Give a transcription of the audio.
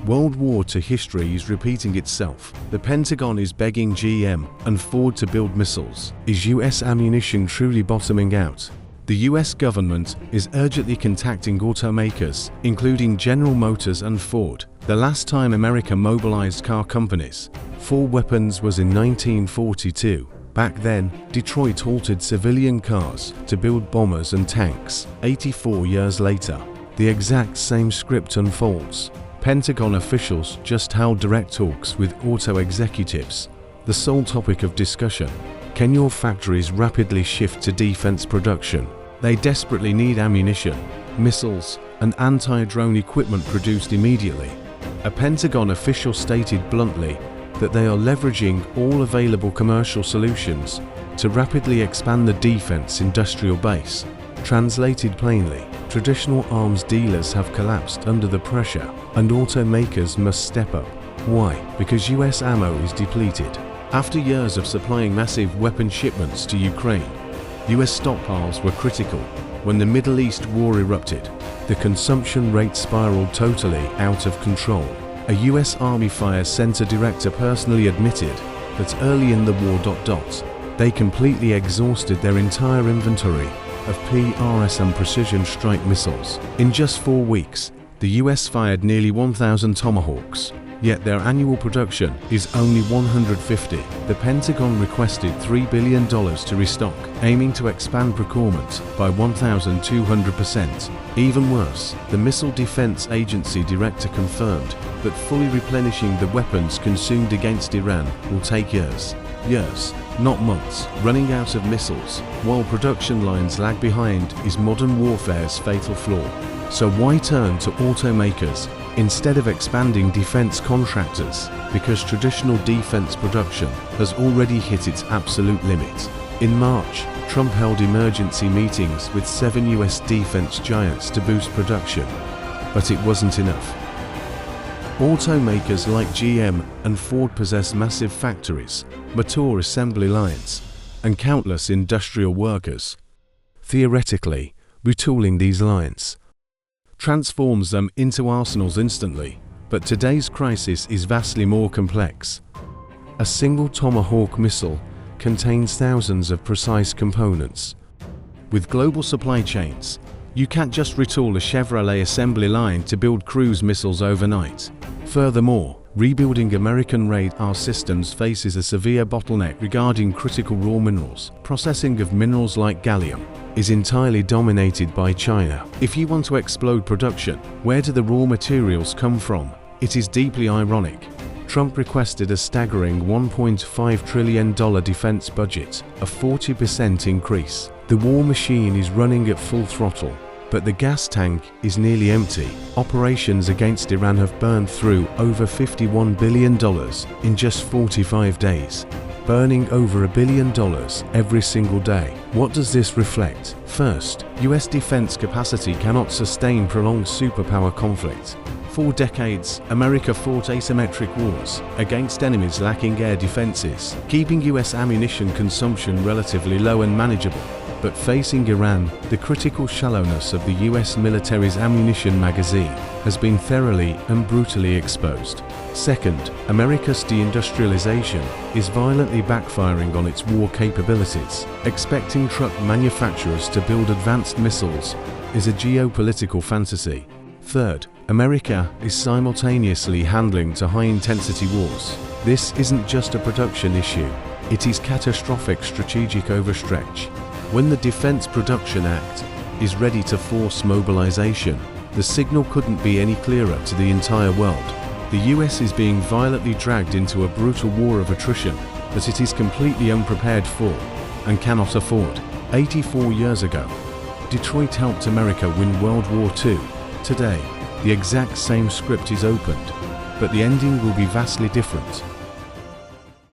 World War II history is repeating itself. The Pentagon is begging GM and Ford to build missiles. Is US ammunition truly bottoming out? The US government is urgently contacting automakers, including General Motors and Ford. The last time America mobilized car companies for weapons was in 1942. Back then, Detroit halted civilian cars to build bombers and tanks. 84 years later, the exact same script unfolds. Pentagon officials just held direct talks with auto executives. The sole topic of discussion: can your factories rapidly shift to defense production? They desperately need ammunition, missiles, and anti-drone equipment produced immediately. A Pentagon official stated bluntly that they are leveraging all available commercial solutions to rapidly expand the defense industrial base. Translated plainly, traditional arms dealers have collapsed under the pressure, and automakers must step up. Why? Because US ammo is depleted. After years of supplying massive weapon shipments to Ukraine, US stockpiles were critical. When the Middle East war erupted, the consumption rate spiraled totally out of control. A US Army Fire Center director personally admitted that early in the war, they completely exhausted their entire inventory of PrSM precision strike missiles. In just 4 weeks, the US fired nearly 1,000 Tomahawks, yet their annual production is only 150. The Pentagon requested $3 billion to restock, aiming to expand procurement by 1,200%. Even worse, the Missile Defense Agency director confirmed that fully replenishing the weapons consumed against Iran will take years. Years, not months. Running out of missiles while production lines lag behind is modern warfare's fatal flaw. So why turn to automakers instead of expanding defense contractors? Because traditional defense production has already hit its absolute limit. In March, Trump held emergency meetings with 7 US defense giants to boost production, but it wasn't enough. Automakers like GM and Ford possess massive factories, mature assembly lines, and countless industrial workers. Theoretically, retooling these lines transforms them into arsenals instantly, but today's crisis is vastly more complex. A single Tomahawk missile contains thousands of precise components. With global supply chains, you can't just retool a Chevrolet assembly line to build cruise missiles overnight. Furthermore, rebuilding American radar systems faces a severe bottleneck regarding critical raw minerals. Processing of minerals like gallium is entirely dominated by China. If you want to explode production, where do the raw materials come from? It is deeply ironic. Trump requested a staggering $1.5 trillion defense budget, a 40% increase. The war machine is running at full throttle, but the gas tank is nearly empty. Operations against Iran have burned through over $51 billion in just 45 days, burning over $1 billion every single day. What does this reflect? First, US defense capacity cannot sustain prolonged superpower conflict. For decades, America fought asymmetric wars against enemies lacking air defenses, keeping US ammunition consumption relatively low and manageable. But facing Iran, the critical shallowness of the US military's ammunition magazine has been thoroughly and brutally exposed. Second, America's deindustrialization is violently backfiring on its war capabilities. Expecting truck manufacturers to build advanced missiles is a geopolitical fantasy. Third, America is simultaneously handling to high-intensity wars. This isn't just a production issue, it is catastrophic strategic overstretch. When the Defense Production Act is ready to force mobilization, the signal couldn't be any clearer to the entire world. The US is being violently dragged into a brutal war of attrition that it is completely unprepared for and cannot afford. 84 years ago, Detroit helped America win World War II. Today, the exact same script is opened, but the ending will be vastly different.